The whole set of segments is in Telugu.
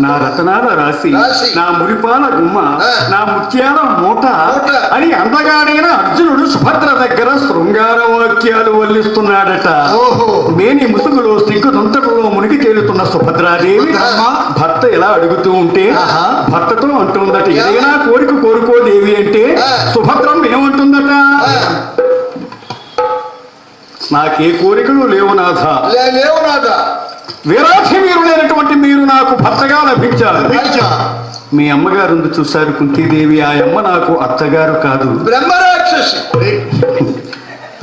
నా రతనాల రాసి, నా మురిపాల గుమ్మ, నా ముత్యాల మూట అని అందగాడైన అర్జునుడు సుభద్ర దగ్గర శృంగార వాక్యాలు వల్లిస్తున్నాడట. మేని ముసుగులో సిగ్గుదంతటలో మునిగి తేలుతున్న సుభద్రాదేవి భర్త ఎలా అడుగుతూ ఉంటే భర్తతో అంటుందట, ఏదైనా కోరిక కోరుకోదేవి అంటే సుభద్రం ఏమంటుందట, నాకే కోరికలు లేవు నాథ, వీరాధి వీరులైనటువంటి మీరు నాకు భర్తగా లభించారు. మీ అమ్మగారు చూశారు కుంతీదేవి, ఆ అమ్మ నాకు అత్తగారు కాదు,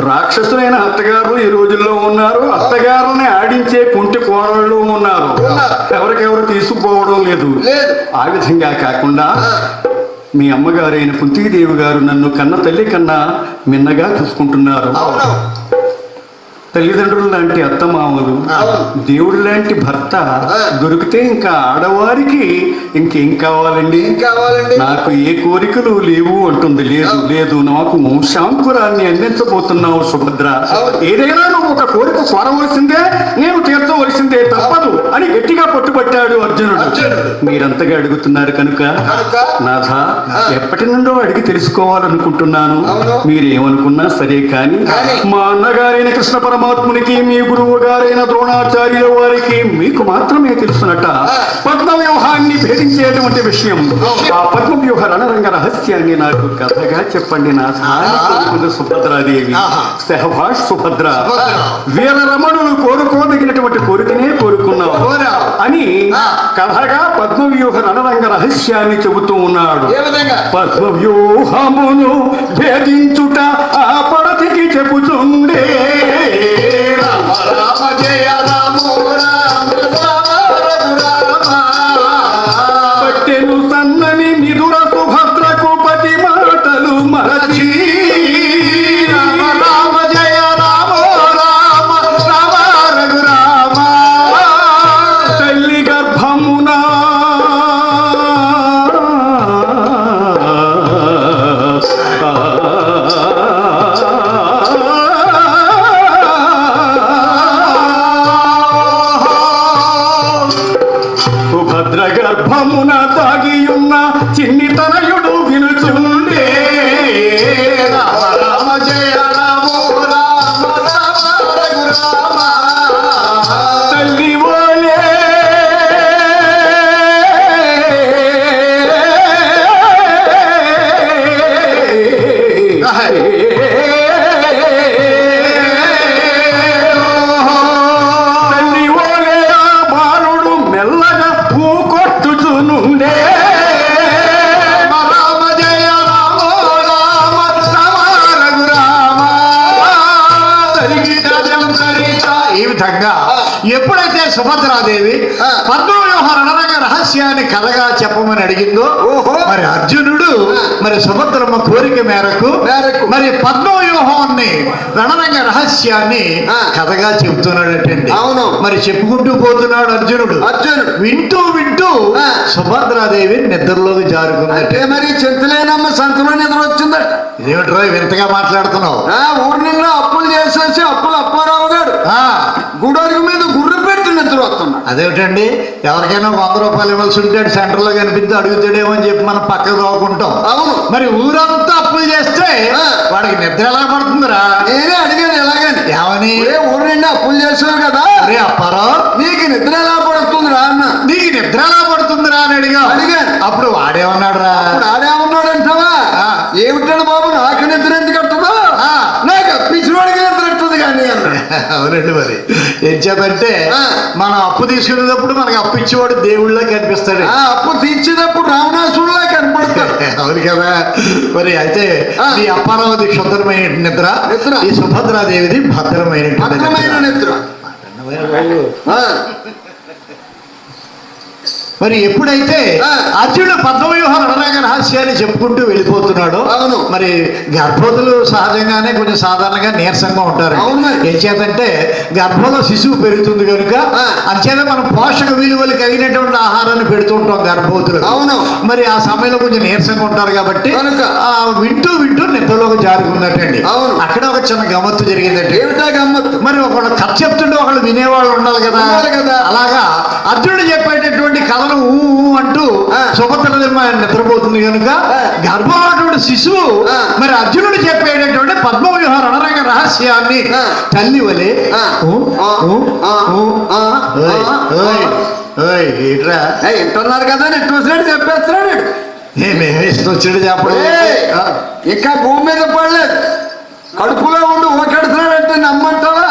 రాక్షసులైన అత్తగారు ఈ రోజుల్లో ఉన్నారు, అత్తగారుని ఆడించే కుంటి కోడళ్ళు ఉన్నారు, ఎవరికెవరు తీసుకుపోవడం లేదు. ఆ విధంగా కాకుండా మీ అమ్మగారైన కుంతీదేవి గారు నన్ను కన్న తల్లి కన్నా మిన్నగా చూసుకుంటున్నారు. తల్లిదండ్రులు లాంటి అత్తమామలు, దేవుడు లాంటి భర్త దొరికితే ఇంకా ఆడవారికి ఇంకేం కావాలండి, నాకు ఏ కోరికలు లేవు అంటుంది. లేదు లేదు, నాకు వంశాంకురాన్ని అందించబోతున్నావు సుభద్ర, ఏదైనా నువ్వు ఒక కోరిక కోరవలసిందే, నేను తీర్చవలసిందే, తప్పదు అని గట్టిగా పట్టుబట్టాడు అర్జునుడు. మీరంతగా అడుగుతున్నారు కనుక నాథ ఎప్పటి నుండో అడిగి తెలుసుకోవాలనుకుంటున్నాను, మీరేమనుకున్నా సరే కానీ మా అన్నగారైన కృష్ణ పరమాత్మునికి, మీ గురువు గారైన ద్రోణాచార్యుల వారికి మీకు మాత్రమే తెలుసునట పద్మ వ్యూహాన్ని భేదించేటువంటి విషయం. ఆ పద్మ వ్యూహ రణరంగ రహస్యాన్ని నాకు కథగా చెప్పండి నా సుభద్రాదేవి. సహభాష్ సుభద్ర, వీర రమణులు కోరుకోదగినటువంటి కోరికనే కోరుకున్నావు అని కథగా పద్మ వ్యూహ రణరంగ రహస్యాన్ని చెబుతూ ఉన్నాడు. పద్మ వ్యూహమును భేదించుట ఆ పడతికి చెబుతుండే, రామ జయ రామో రామ పట్టెను సన్నని నిదుర సుభద్రకు పతి మాటలు మరచి, రామ జయ రామో రామ రామ రఘురామ తల్లి గర్భమున గర్భమున తాగియున్న చిన్ని తనయుడు వినుచుండే, రామ జయ రామో రామ రామ రఘురామ తల్లి ఓలే ఎప్పుడైతే సుభద్రాదేవి పద్మవ్యూహ రణరంగ రహస్యాన్ని కథగా చెప్పమని అడిగిందో, మరి అర్జునుడు మరి సుభద్రమ్మ కోరిక మేరకు మరి పద్మవ్యూహాన్ని రణరంగ రహస్యాన్ని కథగా చెబుతున్నాడటండి. అవును, మరి చెప్పుకుంటూ పోతున్నాడు అర్జునుడు. వింటూ వింటూ సుభద్రాదేవి నిద్రలోకి జారుకుందంటే, మరి చింతలేనమ్మ సంతలో నిద్ర వచ్చిందట. ఏమిట్రో వింతగా మాట్లాడుతున్నావు? ఊరి నిండా అప్పులు చేసేసి అప్పారావు గారు గుడరుగు మీద గుర్రు పెట్టి నిద్ర వస్తున్నాడు. అదేమిటండి, ఎవరికైనా 100 రూపాయలు ఇవ్వాల్సి ఉంటే సెంటర్లో కనిపిస్తే అడుగుతాడేమో అని చెప్పి మనం పక్కకు తోకుంటాం. అవును, మరి ఊరంతా అప్పులు చేస్తే వాడికి నిద్ర ఎలా పడుతుందిరా? నేనే అడిగాను ఎలాగని. ఏమని? ఊరు నిండా అప్పులు చేసావు కదా, అరే అప్పారావు నీకు నిద్ర ఎలా పడుతుందిరా అన్న. నీకు నిద్ర ఎలా పడుతుందిరా అని అడిగాను. అప్పుడు వాడేమన్నాడు రా? వాడేమన్నాడు అంటావా? ఏమిటాడు బాబు, నాకు నిద్ర ఎందుకు అంటుందా, నాకు అప్పించిన వాడికి నిద్ర అంటుంది కానీ. అవునండి, మరి ఏం చేద్దంటే మనం అప్పు తీసుకునేటప్పుడు మనకి అప్పు ఇచ్చేవాడు దేవుళ్ళ కనిపిస్తాడు, అప్పు తీర్చేటప్పుడు రావణాసుడిలా కనపడతాడు. అవును కదా. మరి అయితే ఈ అప్పారావతి క్షుద్రమైన నిద్ర, ఈ సుభద్రాదేవిది భద్రమైన నిద్ర. మరి ఎప్పుడైతే అర్జునుడు పద్మవ్యూహ రణరంగ రహస్యాన్ని చెప్పుకుంటూ వెళ్ళిపోతున్నాడో, మరి గర్భవతులు సహజంగానే కొంచెం సాధారణంగా నీరసంగా ఉంటారు. ఏం చేతంటే గర్భంలో శిశువు పెరుగుతుంది కనుక అంచేత మనం పోషక విలువలు కలిగినటువంటి ఆహారాన్ని పెడుతూ ఉంటాం గర్భవతులు. అవును, మరి ఆ సమయంలో కొంచెం నీరసంగా ఉంటారు కాబట్టి వింటూ వింటూ నిద్రలోకి జారుకుందటండి. అక్కడ ఒక చిన్న గమ్మత్తు జరిగిందంటే. ఏమిటా గమ్మత్తు? మరి ఒకళ్ళు కథ చెప్తుంటే ఒకళ్ళు వినేవాళ్ళు ఉండాలి కదా. అలాగా అర్జునుడు చెప్పేటటువంటి కథ కేవలం అంటూ సుభద్రదేవి నిద్రపోతుంది కనుక గర్భమైనటువంటి శిశువు మరి అర్జునుడు చెప్పేటటువంటి పద్మవ్యూహ రణరంగ రహస్యాన్ని తల్లి వలె వింటున్నారు కదా నెట్ వచ్చినట్టు చెప్పేస్తున్నాడు. మేమే ఇష్టం వచ్చినట్టు చెప్పడం ఇంకా భూమి మీద పడలేదు, కడుపులో ఉండి ఊకెడుతున్నాడంటే నమ్మంటావా?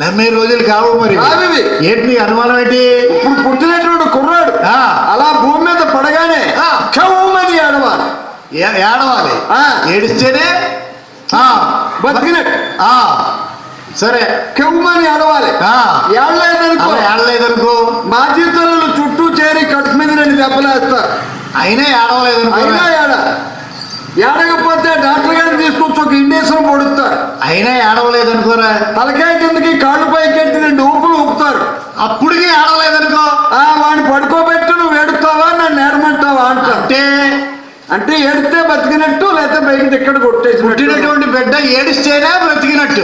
నమ్మే రోజులు కావు. మరి ఏంటి అనుమానం ఏంటి? ఇప్పుడు పుట్టినటువంటి కుర్రాడు అలా భూమి మీద పడగానే కవ్వమని ఏడవాలి. ఏడవాలి, ఏడిస్తేనే బతికినట్టు. సరే, కెవ్వమని ఏడవాలి. ఏడలేదనుకో మాజీ తల్లులు చుట్టూ చేరి కడుపు మీద 2 దెబ్బలేస్తారు. అయినా ఏడవలేదు. అయినా ఏడకపోతే డాక్టర్ గారిని తీసుకొచ్చి ఒక ఇండేషన్ పొడుస్తారు. అయినా ఏడవలేదు అనుకోరా, తలకాయ కిందకి కాళ్ళు పైకి ఎత్తి 2 ఊపులు ఊపుతారు. అప్పటికి ఏడవలేదనుకో, వాడిని పడుకోబెట్టు, నువ్వు ఏడుతావా నన్ను ఏడమంటావా అంటే ఏడితే బతికినట్టు, లేకపోతే పైకి ఇక్కడ కొట్టేసి పుట్టినటువంటి బిడ్డ ఏడిస్తేనే బ్రతికినట్టు,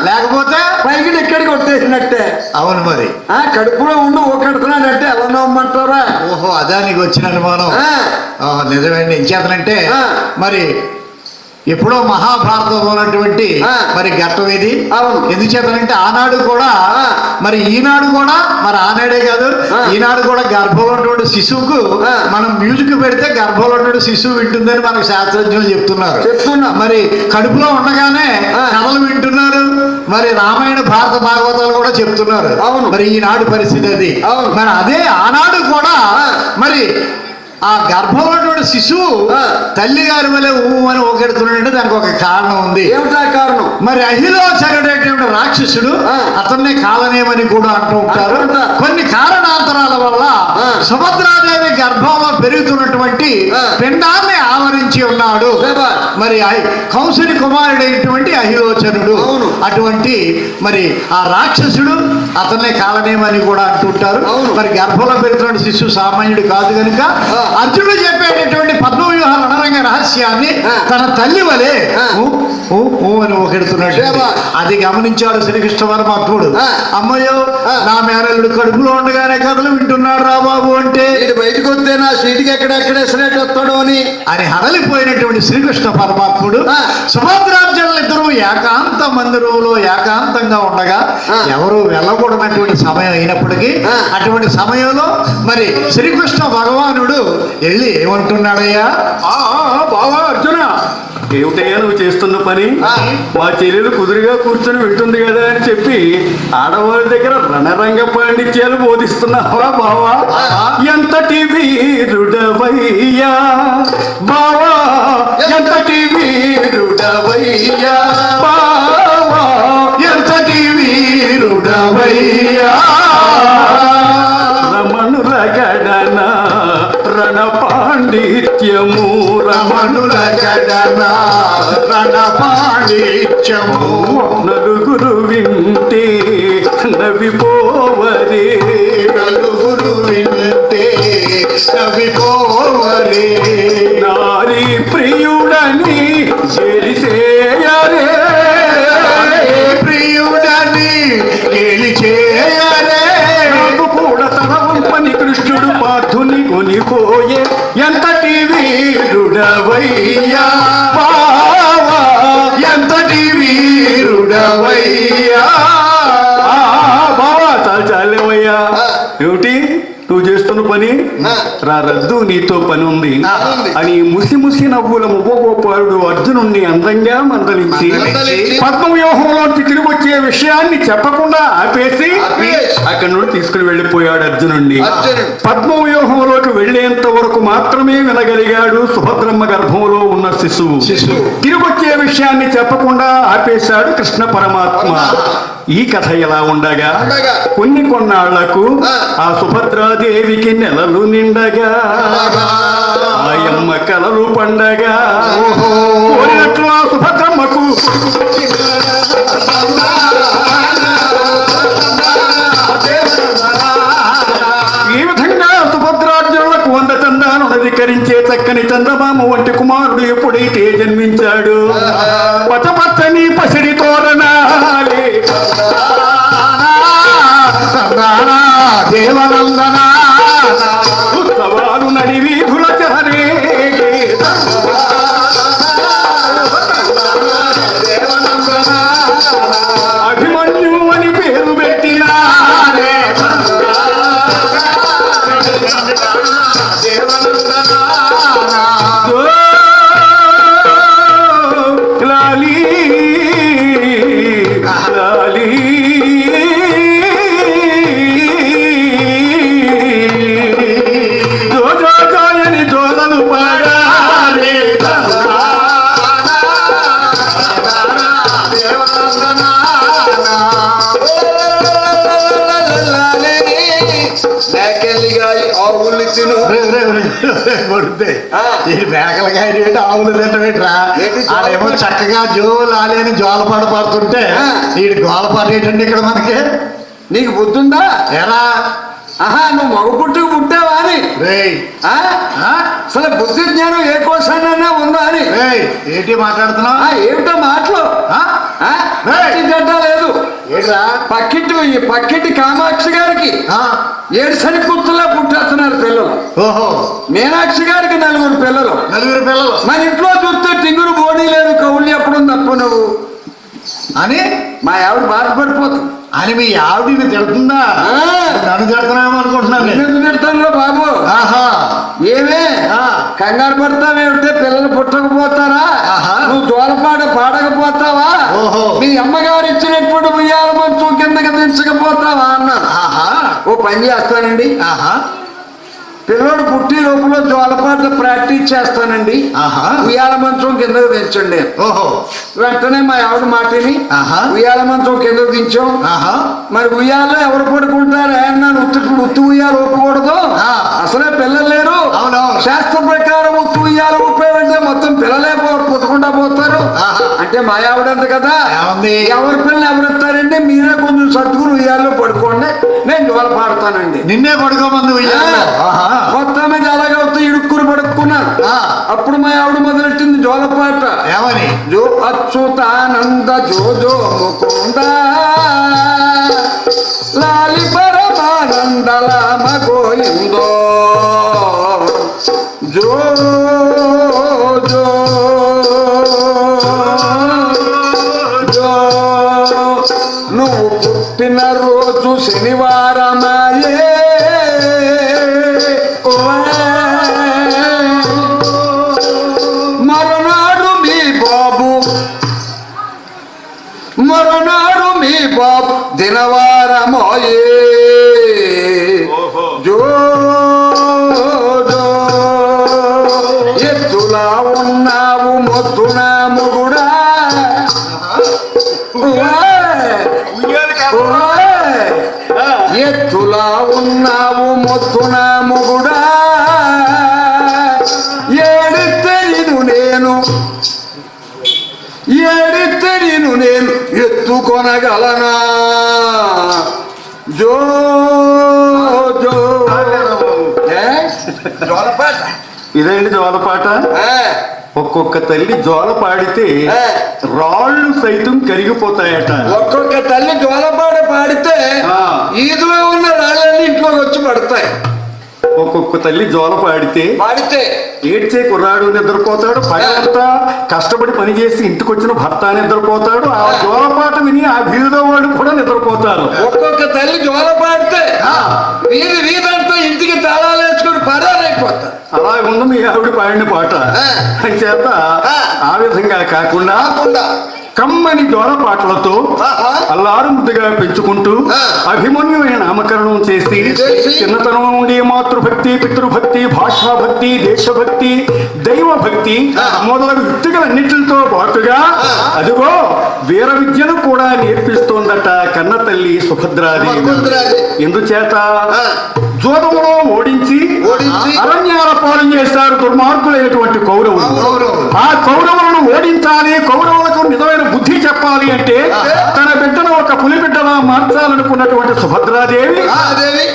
లేకపోతే పైకి ఇక్కడ కొట్టేసినట్టే. అవును, మరి కడుపులో ఉండి ఊకెడుతున్నాడంటే ఎలా నమ్మంటారా? ఓహో, అదా నీకు వచ్చిన అనుమానం. నిజమేండి. ఇంకేతనంటే మరి ఎప్పుడో మహాభారతంలో ఉన్నటువంటి మరి ఘట్టం ఇది. ఎందుచేతనంటే ఆనాడు కూడా మరి ఈనాడు కూడా మరి ఆనాడే కాదు ఈనాడు కూడా గర్భంలో ఉన్నటువంటి శిశువుకు మనం మ్యూజిక్ పెడితే గర్భంలో ఉన్నటువంటి శిశువు వింటుందని మనకు శాస్త్రజ్ఞులు చెప్తున్నారు. మరి కడుపులో ఉండగానే కథలు వింటున్నారు. మరి రామాయణ భారత భాగవతాలు కూడా చెప్తున్నారు. మరి ఈనాడు పరిస్థితి అది. మరి అదే ఆనాడు కూడా మరి ఆ గర్భంలో ఉన్నటువంటి శిశువు తల్లి గారి వల్ల అని ఊకెడుతున్నాడంటే దానికి ఒక కారణం ఉంది. ఏమిటా కారణం? మరి అహిలోచనుడైనటువంటి రాక్షసుడు అతన్నే కాలనేమని కూడా అంటూ ఉంటారు. కొన్ని కారణాంతరాల వల్ల సుభద్రాదేవి గర్భంలో పెరుగుతున్నటువంటి పిండాన్ని ఆవరించి ఉన్నాడు మరి కంసుని కుమారుడైనటువంటి అహిలోచనుడు. అటువంటి మరి ఆ రాక్షసుడు అతన్నే కాలనేమని కూడా అంటుంటారు. మరి గర్భంలో పెరుగుతున్న శిశువు సామాన్యుడు కాదు కనుక అర్జునుడు చెప్పేటటువంటి పద్మవ్యూహ రణరంగ రహస్యాన్ని తన తల్లి వలె అని ఊకెడుతున్నాడు. అది గమనించాడు శ్రీకృష్ణ పరమాత్ముడు. అమ్మయ్యో, నా మేనల్లుడు కడుపులో ఉండగానే కథలు వింటున్నాడు రా బాబు అంటే బయటకు వస్తే నా సీటుకి ఎక్కడెక్కడేసినట్టు వస్తాడు అని హడలిపోయినటువంటి శ్రీకృష్ణ పరమాత్ముడు సుభద్రార్జునులు ఇద్దరు ఏకాంత మందిరంలో ఏకాంతంగా ఉండగా ఎవరు వెళ్ళకూడనటువంటి సమయం అయినప్పటికీ అటువంటి సమయంలో మరి శ్రీకృష్ణ భగవానుడు వెళ్ళి ఏమంటున్నాడయ్యా? బావా అర్జున, ఏమిటయ్యా నువ్వు చేస్తున్న పని? మా చెల్లెలు కుదురుగా కూర్చొని వింటుంది కదా అని చెప్పి ఆడవాళ్ళ దగ్గర రణరంగ పాండిత్యాలు బోధిస్తున్నావా బావా? ఎంతటి వీరుడవయ్యా బావా, ఎంతటి వీరుడవయ్యా బావా, ఎంతటి వీరుడవయ్యా. రమణుల గడన రణ పాండిత్యము, రమణుల గడన రణ పాండిత్యము, నలుగురు వింటే నవిపోవరే, నలుగురు వింటే నవిపోవరే, నారీ ప్రియుడని గెలిచేయరే, ప్రియుడని గెలిచేయరే, నాకు కూడా తన వంపని కృష్ణుడు పార్థుని కొనిపోయే. ఎంతటి వీరుడవయ్యా బావా, ఎంతటి వీరుడవయ్యా బావా. చాలేవయ్యా, ఏమిటి నువ్వు చేస్తున్న పని? రద్దు, నీతో పని ఉంది అని ముసి ముసి నవ్వుల మువ్వగోపాలుడు అర్జునుణ్ణి అందంగా మందలించి పద్మవ్యూహంలోకి తిరిగి వచ్చే విషయాన్ని చెప్పకుండా ఆపేసి అక్కడి నుండి తీసుకుని వెళ్ళిపోయాడు అర్జునుణ్ణి. పద్మవ్యూహంలోకి వెళ్లేంత వరకు మాత్రమే వినగలిగాడు సుభద్రమ్మ గర్భంలో ఉన్న శిశువు. తిరిగి వచ్చే విషయాన్ని చెప్పకుండా ఆపేశాడు కృష్ణ పరమాత్మ. ఈ కథ ఎలా ఉండగా కొన్నాళ్లకు ఆ సుభద్రాదేవికి నెలలు నిండగా ఆయమ్మ కలలు పండగా కోరినట్లు ఆ సుభద్రమ్మకు ఈ విధంగా సుభద్రార్జునులకు 100 చందాలను అధికరించే చక్కని చందమామ వంటి కుమారుడు ఎప్పుడైతే జన్మించాడు పచ్చపచ్చని పసిడి తోరణాలే దేవనందనా తిను. కొడితే ఆ. ఈ మేకలకాయ ఏంటి ఆవులు తింటా ఏంటి ఆడేమో చక్కగా జోలాలి అని జోలపాట పాడుతుంటే ఆ. ఈ గోలపాట ఏంటండి ఇక్కడ మనకి నీకు బుద్ధుందా? ఎలా ఆహా, నువ్వు మగ పుట్టుకు పుట్టావా అని. రేయ్ ఆ? ఆ? అసలు బుద్ధి జ్ఞానం ఏ కోసానన్నా ఉందా అని. రేయ్ ఏంటి మాట్లాడుతున్నావు ఏమిటో మాటలు. ఆ? పక్కి గడ్డ లేదు. ఏంట్రా పక్కింటి కామాక్షి గారికి ఆ? 7 శని పుత్తులా పుట్టేస్తున్నారు పిల్లలు. ఓహో మీనాక్షి గారికి 4 పిల్లలు. 4 పిల్లలు మన ఇంట్లో చూస్తే టింగురు బోడీ లేదు, కౌళ్ళు ఎప్పుడు తప్ప నువ్వు అని మా ఆవిడ బాధపడిపోతుంది. అని మీ ఆవిడని తిడుతుందా? ఆ. నన్ను తిడుతున్నామో అనుకుంటున్నాను నేను. ఎందుకు తిడతాను బాబు? ఆహా ఏమే ఆ. కంగారు పడతావేమిటే? పిల్లలు పుట్టకపోతారా? ఆహా. నువ్వు జోలపాట పాడకపోతావా? ఓహో. మీ అమ్మగారు ఇచ్చినప్పుడు ఉయ్యాల మంచం కిందకి దించకపోతావా అన్నారు. ఆహా ఓ పని చేస్తానండి, ఆహా పిల్లోడు పుట్టి లోపల జోలపాట ప్రాక్టీస్ చేస్తానండి, ఆహా. ఉయ్యాల మంచం కిందకు దించండి. ఓహో వెంటనే మా ఆవిడ మాటిని ఆహా. ఉయ్యాల మంచం కిందకు దించాం. ఆహా మరి ఉయ్యాలో ఎవరు పడుకుంటారు? అన్నాను. ఉత్తు ఉయ్యాలు ఒప్పకూడదు, ఆ. అసలే పిల్లలు లేరు. అవునవును. శాస్త్ర ప్రకారం ఉత్తు ఉయ్యాలు ఊపేవంటే మొత్తం పిల్లలే పుట్టకుండా పోతారు. ఆహా. అంటే మా ఆవిడంత కదా, ఏముంది? ఎవరి పిల్లలు ఎవరిస్తారండి? మీరే కొంచెం సర్దుకుని ఉయ్యాల్లో పడుకోండి, నేను జోల పాడతానండి. నిన్నే పడుకోమంది ఉయ్యాలో. ఆహా. మొత్తం మీద అలాగవుతూ ఇడుక్కుని పడుకున్నారు. ఆ. అప్పుడు మా ఆవిడ మొదలెట్టింది జోలపాట. ఏమని? జో అచ్యుతానంద జో జో ముకుంద లాలి పరమానంద లామ గోయిందో జో జో జో. నువ్వు పుట్టిన రోజు శనివారమాయే మరునాడు మీ బాబు దినవారమోయే జో జో. ఎత్తులా ఉన్నావు మొద్దున మొగుడా, ఎత్తులా ఉన్నావు మొద్దున మొగుడా, ఏడితే నేను ఎత్తుకొనగలనా జో జో. జోలపాట ఇదేంటి జోలపాట? ఒక్కొక్క తల్లి జోల పాడితే రాళ్ళు సైతం కరిగిపోతాయట. ఒక్కొక్క తల్లి జోలపాట పాడితే ఆ. ఈదులో ఉన్న రాళ్ళన్నీ ఇంట్లోకి వచ్చి పడతాయి. ఒక్కొక్క తల్లి జోల పాడితే పాడితే ఏడ్చే కుర్రాడు నిద్రపోతాడు, పగలంతా కష్టపడి పని చేసి ఇంటికి వచ్చిన భర్త నిద్రపోతాడు, ఆ జోలపాట విని ఆ వీధిలో వాళ్ళు కూడా నిద్రపోతారు. ఒక్కొక్క తల్లి జోల పాడితే వీధంతా ఇంటికి తాళాలు వేసుకుని పరారైపోతారు. అలా ఉంది మీ ఆవిడ పాడిన పాట. చేత ఆ విధంగా కాకుండా కమ్మని జోలపాటలతో అల్లారు ముద్దుగా పెంచుకుంటూ అభిమన్యుమైన నామకరణం చేసి చిన్నతనం నుండి మాతృభక్తి, పితృభక్తి, భాషాభక్తి, దేశభక్తి, దైవభక్తి మొదలగు యుక్తికలన్నిటితో పాటుగా అదిగో వీర విద్యను కూడా నేర్పిస్తోందట కన్న తల్లి సుభద్రాదేవి. ఎందుచేత జోదములో ఓడించి అరణ్యాల పాలన చేశారు దుర్మార్గులైనటువంటి కౌరవులు. ఆ కౌరవులను ఓడించాలి, కౌరవులకు నిజమైన బుద్ధి చెప్పాలి అంటే తన బిడ్డను ఒక పులి బిడ్డలా మార్చాలనుకున్నటువంటి సుభద్రాదేవి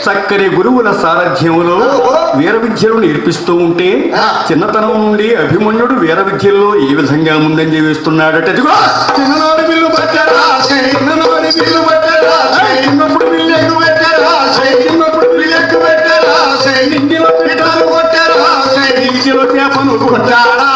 చక్కని గురువుల సారథ్యంలో వీర విద్యలు నేర్పిస్తూ ఉంటే చిన్నతనం నుండి అభిమన్యుడు వీర విద్యల్లో ఏ విధంగా ముందంజ వేస్తున్నాడట. ఇదిగో చిన్ననాడు బిల్లు పట్టారా, చిన్ననాడు బిల్లు పట్టారా, చిన్నప్పుడు బిల్లు ఎక్కువ పెట్టారా, చిన్నప్పుడు బిల్లు ఎక్కువ పెట్టారా, ఇంటిలో పీఠాలు కొట్టారా, ఇంటిలో చేపను కొట్టారా,